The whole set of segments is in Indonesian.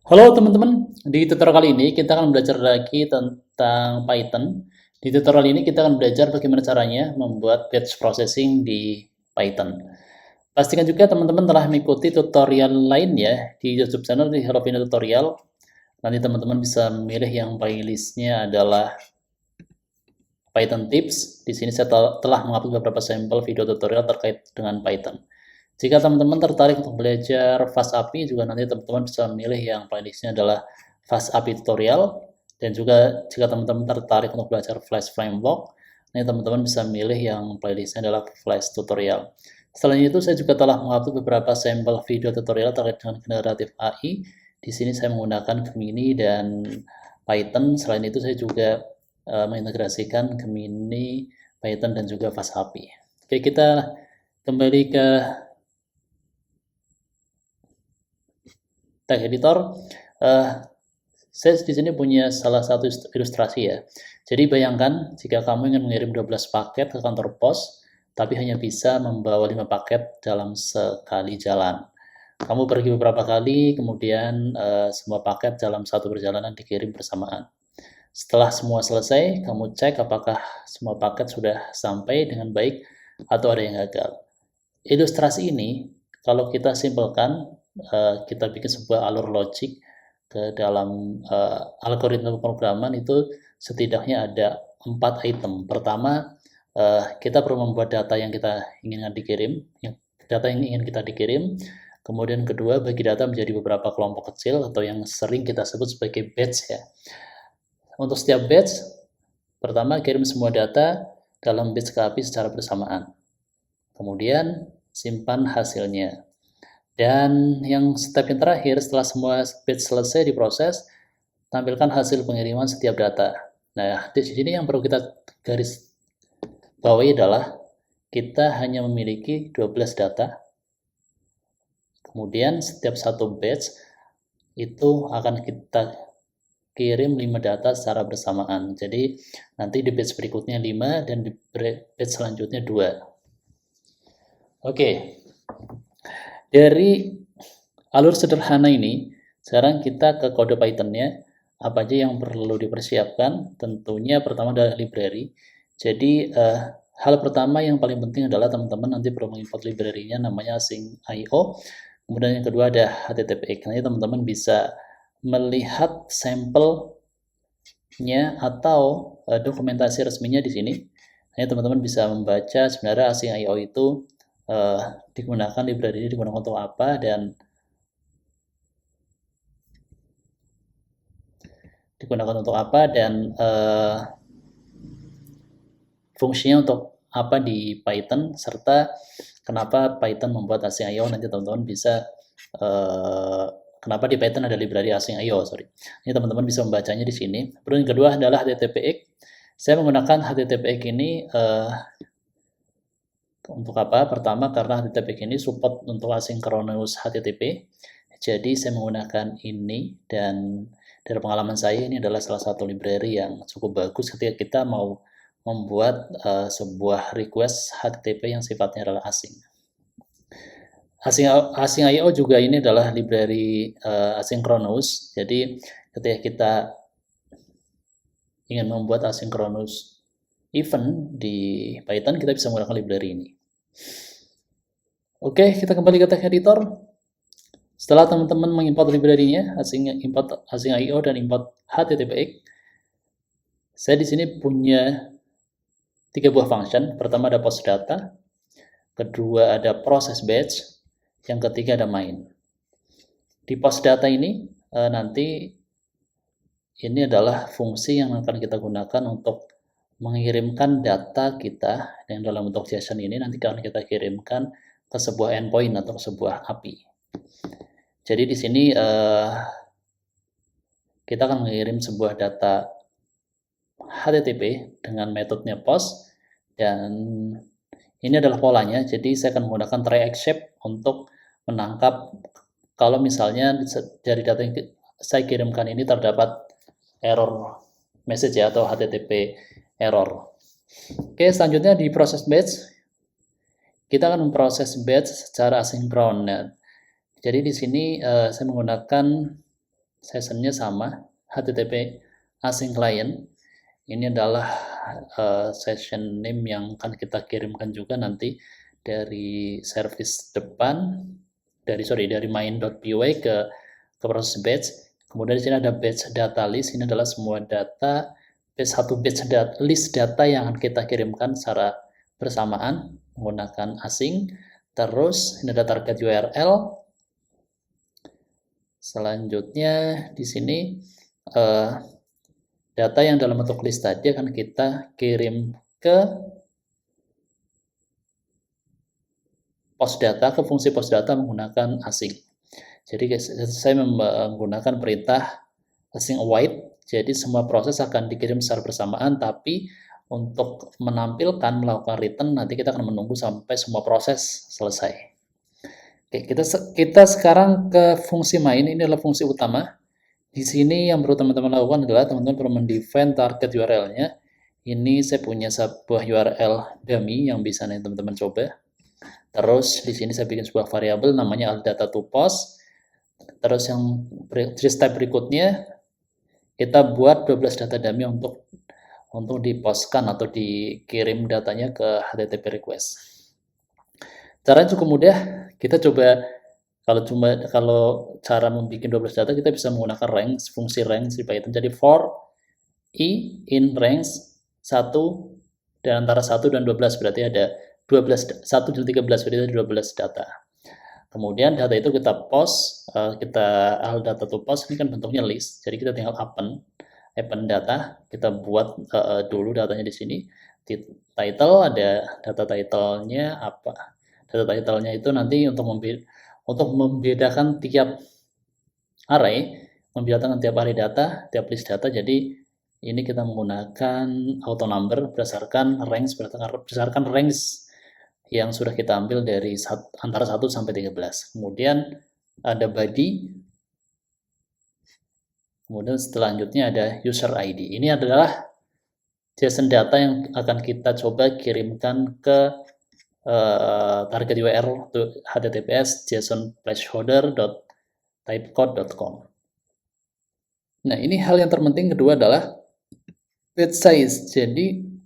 Halo teman-teman, di tutorial kali ini kita akan belajar lagi tentang Python. Di tutorial ini kita akan belajar bagaimana caranya membuat batch processing di Python. Pastikan juga teman-teman telah mengikuti tutorial lainnya di YouTube channel di Hello Pino Tutorial. Nanti teman-teman bisa memilih yang playlistnya adalah Python Tips. Di sini saya telah mengupload beberapa sampel video tutorial terkait dengan Python. Jika teman-teman tertarik untuk belajar FastAPI, juga nanti teman-teman bisa memilih yang playlistnya adalah FastAPI Tutorial. Dan juga jika teman-teman tertarik untuk belajar Flash Framework, nanti teman-teman bisa memilih yang playlistnya adalah Flash Tutorial. Selain itu, saya juga telah mengupload beberapa sampel video tutorial terkait dengan generatif AI. Di sini saya menggunakan Gemini dan Python. Selain itu, saya juga mengintegrasikan Gemini, Python, dan juga FastAPI. Oke, kita kembali ke tag editor. Saya di sini punya salah satu ilustrasi ya. Jadi bayangkan jika kamu ingin mengirim 12 paket ke kantor pos, tapi hanya bisa membawa 5 paket dalam sekali jalan. Kamu pergi beberapa kali, kemudian semua paket dalam satu perjalanan dikirim bersamaan. Setelah semua selesai, kamu cek apakah semua paket sudah sampai dengan baik atau ada yang gagal. Ilustrasi ini, kalau kita simpelkan, kita bikin sebuah alur logik ke dalam algoritma pemrograman itu setidaknya ada 4 item. Pertama, kita perlu membuat data yang kita inginkan dikirim, data yang ingin kita dikirim. Kemudian kedua, bagi data menjadi beberapa kelompok kecil atau yang sering kita sebut sebagai batch ya. Untuk setiap batch, pertama kirim semua data dalam batch ke API secara bersamaan. Kemudian simpan hasilnya. Dan yang step yang terakhir, setelah semua batch selesai diproses, tampilkan hasil pengiriman setiap data. Nah, di sini yang perlu kita garis bawahi adalah kita hanya memiliki 12 data. Kemudian setiap satu batch itu akan kita kirim 5 data secara bersamaan. Jadi nanti di batch berikutnya 5 dan di batch selanjutnya 2. Oke. Dari alur sederhana ini, sekarang kita ke kode Python-nya. Apa aja yang perlu dipersiapkan? Tentunya pertama adalah library. Jadi hal pertama yang paling penting adalah teman-teman nanti perlu mengimport library-nya namanya async.io. Kemudian yang kedua ada HTTPX. Nanti teman-teman bisa melihat sampelnya atau dokumentasi resminya di sini. Nanti teman-teman bisa membaca sebenarnya async.io itu digunakan library ini digunakan untuk apa dan fungsinya untuk apa di Python, serta kenapa Python membuat async.io. Nanti teman-teman bisa kenapa di Python ada library async.io, ini teman-teman bisa membacanya di sini. Kemudian yang kedua adalah HTTPX. Saya menggunakan HTTPX ini untuk apa? Pertama karena HTTPX ini support untuk asynchronous HTTP. Jadi saya menggunakan ini, dan dari pengalaman saya ini adalah salah satu library yang cukup bagus ketika kita mau membuat sebuah request HTTP yang sifatnya adalah asing. Async.io juga ini adalah library asynchronous. Jadi ketika kita ingin membuat asynchronous event di Python, kita bisa menggunakan library ini. Oke, kita kembali ke text editor. Setelah teman-teman mengimport library-nya, import async.io dan import HTTPX, saya di sini punya 3 buah function. Pertama ada post data, kedua ada process batch, yang ketiga ada main. Di post data ini nanti ini adalah fungsi yang akan kita gunakan untuk mengirimkan data kita yang dalam bentuk JSON ini nanti akan kita kirimkan ke sebuah endpoint atau sebuah API. Jadi di sini kita akan mengirim sebuah data HTTP dengan metodenya post, dan ini adalah polanya. Jadi saya akan menggunakan try except untuk menangkap kalau misalnya dari data yang saya kirimkan ini terdapat error message ya, atau HTTP error. Oke, selanjutnya di proses batch, kita akan memproses batch secara asinkron. Jadi di sini saya menggunakan sessionnya sama, HTTP async client. Ini adalah session name yang akan kita kirimkan juga nanti dari service depan, dari main.py ke proses batch. Kemudian di sini ada batch data list. Ini adalah semua data, satu batch list data yang akan kita kirimkan secara bersamaan menggunakan async. Terus ini ada target URL. Selanjutnya di sini data yang dalam bentuk list tadi akan kita kirim ke fungsi post data menggunakan async. Jadi saya menggunakan perintah async await. Jadi semua proses akan dikirim secara bersamaan, tapi untuk melakukan return nanti kita akan menunggu sampai semua proses selesai. Oke, kita sekarang ke fungsi main. Ini adalah fungsi utama. Di sini yang perlu teman-teman lakukan adalah teman-teman perlu mendefine target URL-nya. Ini saya punya sebuah URL dummy yang bisa nih teman-teman coba. Terus di sini saya bikin sebuah variabel namanya data to post. Terus yang step berikutnya kita buat 12 data dummy untuk dipostkan atau dikirim datanya ke HTTP request. Caranya cukup mudah. Kita coba kalau cara membuat 12 data kita bisa menggunakan range, fungsi range di Python. Jadi for i in range 1 dan antara 1 dan 12 berarti ada 1 dan 13 berarti ada 12 data. Kemudian data itu kita post, data to post ini kan bentuknya list. Jadi kita tinggal append data, kita buat dulu datanya di sini. Title ada data title-nya apa? Data title-nya itu nanti untuk membedakan tiap array, data, tiap list data. Jadi ini kita menggunakan auto number berdasarkan range yang sudah kita ambil dari antara 1 sampai 13. Kemudian ada body. Kemudian selanjutnya ada user ID. Ini adalah JSON data yang akan kita coba kirimkan ke target URL https json placeholder.typecode.com. Nah, ini hal yang terpenting kedua adalah batch size. Jadi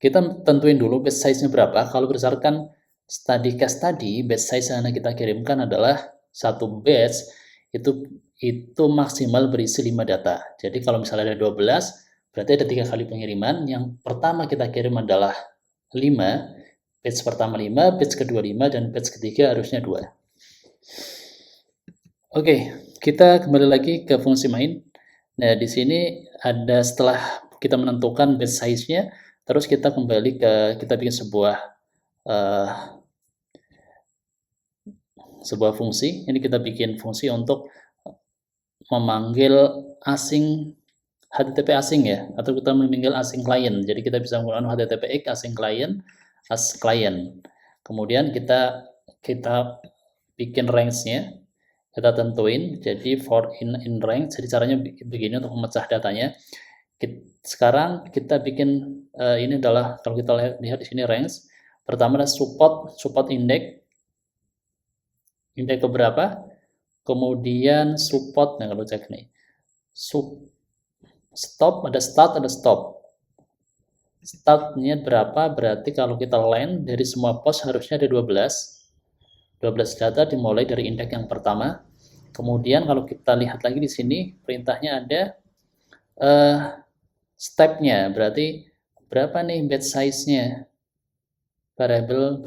kita tentuin dulu batch size-nya berapa. Kalau berdasarkan study case tadi, batch size yang kita kirimkan adalah satu batch itu maksimal berisi 5 data. Jadi kalau misalnya ada 12, berarti ada 3 kali pengiriman. Yang pertama kita kirim adalah 5. Batch pertama 5, batch kedua 5, dan batch ketiga harusnya 2. Oke, kita kembali lagi ke fungsi main. Nah, di sini ada setelah kita menentukan batch size-nya, terus kita kembali kita bikin sebuah fungsi. Ini kita bikin fungsi untuk memanggil HTTP async ya, atau kita memanggil async client. Jadi kita bisa menggunakan HTTPX async client as client. Kemudian kita bikin range-nya, kita tentuin. Jadi for in range. Jadi caranya begini untuk memecah datanya. Sekarang kita bikin ini adalah kalau kita lihat di sini range. Pertama adalah support index keberapa. Kemudian support, nah kalau cek nih, stop, ada start, ada stop. Startnya berapa? Berarti kalau kita len dari semua post harusnya ada 12 data dimulai dari indeks yang pertama. Kemudian kalau kita lihat lagi di sini perintahnya ada stepnya, berarti berapa nih batch size-nya, variable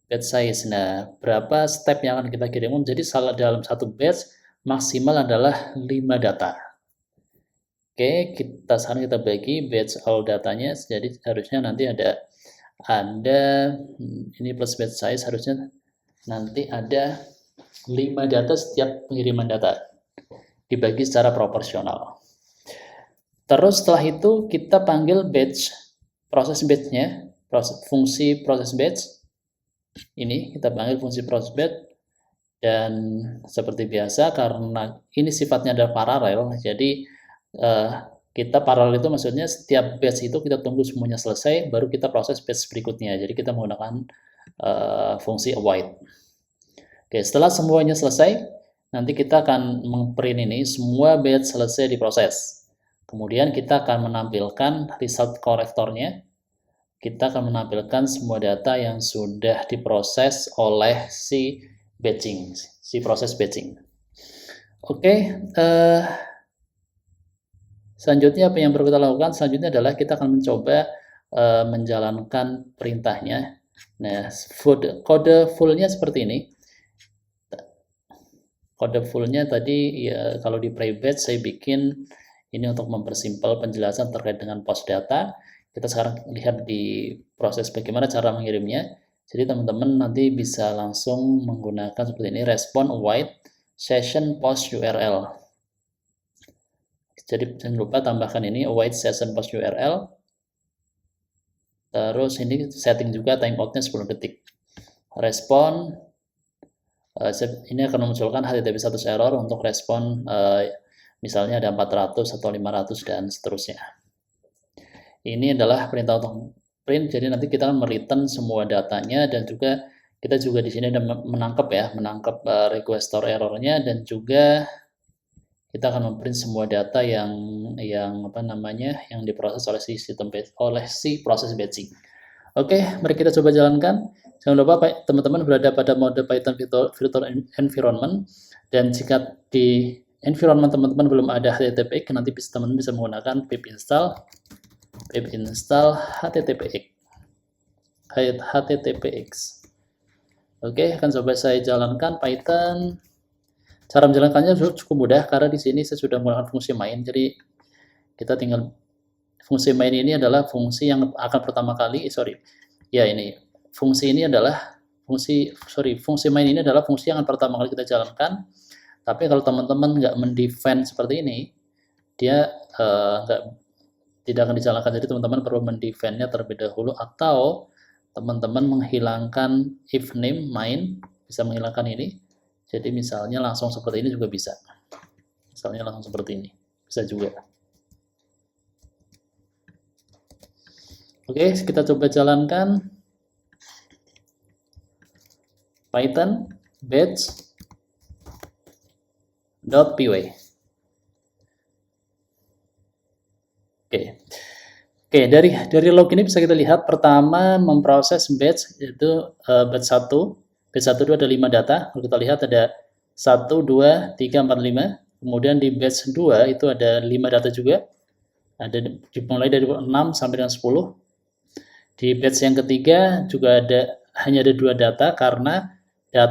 batch size. Nah, berapa step yang akan kita kirim? Jadi dalam satu batch maksimal adalah 5 data. Oke, sekarang kita bagi batch all datanya. Jadi harusnya nanti ada ini plus batch size, harusnya nanti ada 5 data setiap pengiriman data, dibagi secara proporsional. Terus setelah itu kita panggil proses batch-nya, fungsi proses batch. Ini kita panggil fungsi proses batch, dan seperti biasa karena ini sifatnya adalah paralel, jadi kita paralel itu maksudnya setiap batch itu kita tunggu semuanya selesai baru kita proses batch berikutnya. Jadi kita menggunakan fungsi await. Oke, setelah semuanya selesai nanti kita akan mengprint ini semua batch selesai diproses. Kemudian kita akan menampilkan result kolektornya. Kita akan menampilkan semua data yang sudah diproses oleh si batching, si proses batching. Oke, selanjutnya apa yang perlu kita lakukan? Selanjutnya adalah kita akan mencoba menjalankan perintahnya. Nah, kode fullnya seperti ini. Kode fullnya tadi ya kalau di pre-batch saya bikin ini untuk mempersimpel penjelasan terkait dengan post data. Kita sekarang lihat di proses bagaimana cara mengirimnya. Jadi teman-teman nanti bisa langsung menggunakan seperti ini, respond await session post URL. Jadi jangan lupa tambahkan ini await session post URL. Terus ini setting juga timeoutnya 10 detik. Respon ini akan memunculkan HTTP status error untuk respon misalnya ada 400 atau 500 dan seterusnya. Ini adalah perintah untuk print, jadi nanti kita akan mereturn semua datanya dan juga kita juga di sini ada menangkap requestor errornya dan juga kita akan memprint semua data yang diproses oleh si proses batching. Oke, mari kita coba jalankan. Jangan lupa teman-teman berada pada mode Python Virtual Environment, dan jika di environment teman-teman belum ada HTTPX, nanti teman-teman bisa menggunakan pip install HTTPX. Oke, akan coba saya jalankan Python. Cara menjalankannya cukup mudah karena di sini saya sudah menggunakan fungsi main. Jadi kita tinggal fungsi main ini adalah fungsi yang akan pertama kali fungsi main ini adalah fungsi yang akan pertama kali kita jalankan. Tapi kalau teman-teman nggak mendefine seperti ini, dia tidak akan dijalankan. Jadi teman-teman perlu mendefine-nya terlebih dahulu, atau teman-teman menghilangkan if name main, bisa menghilangkan ini. Jadi misalnya langsung seperti ini juga bisa. Misalnya langsung seperti ini, bisa juga. Oke, kita coba jalankan Python batch.py. Oke, dari log ini bisa kita lihat pertama memproses batch, yaitu batch 1. Batch 1 itu ada 5 data. Kalau kita lihat ada 1, 2, 3, 4, 5. Kemudian di batch 2 itu ada 5 data juga. Ada dimulai dari 6 sampai dengan 10. Di batch yang ketiga juga hanya ada 2 data karena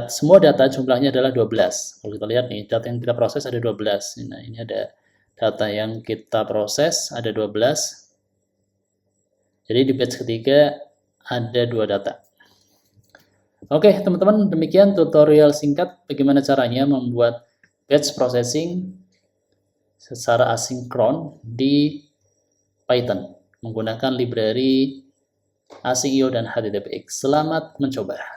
semua data jumlahnya adalah 12. Kalau kita lihat nih, data yang kita proses ada 12. Nah, ini ada data yang kita proses ada 12. Jadi di batch ketiga ada 2 data. Oke, teman-teman, demikian tutorial singkat bagaimana caranya membuat batch processing secara asinkron di Python menggunakan library ASIO dan HTTPX. Selamat mencoba.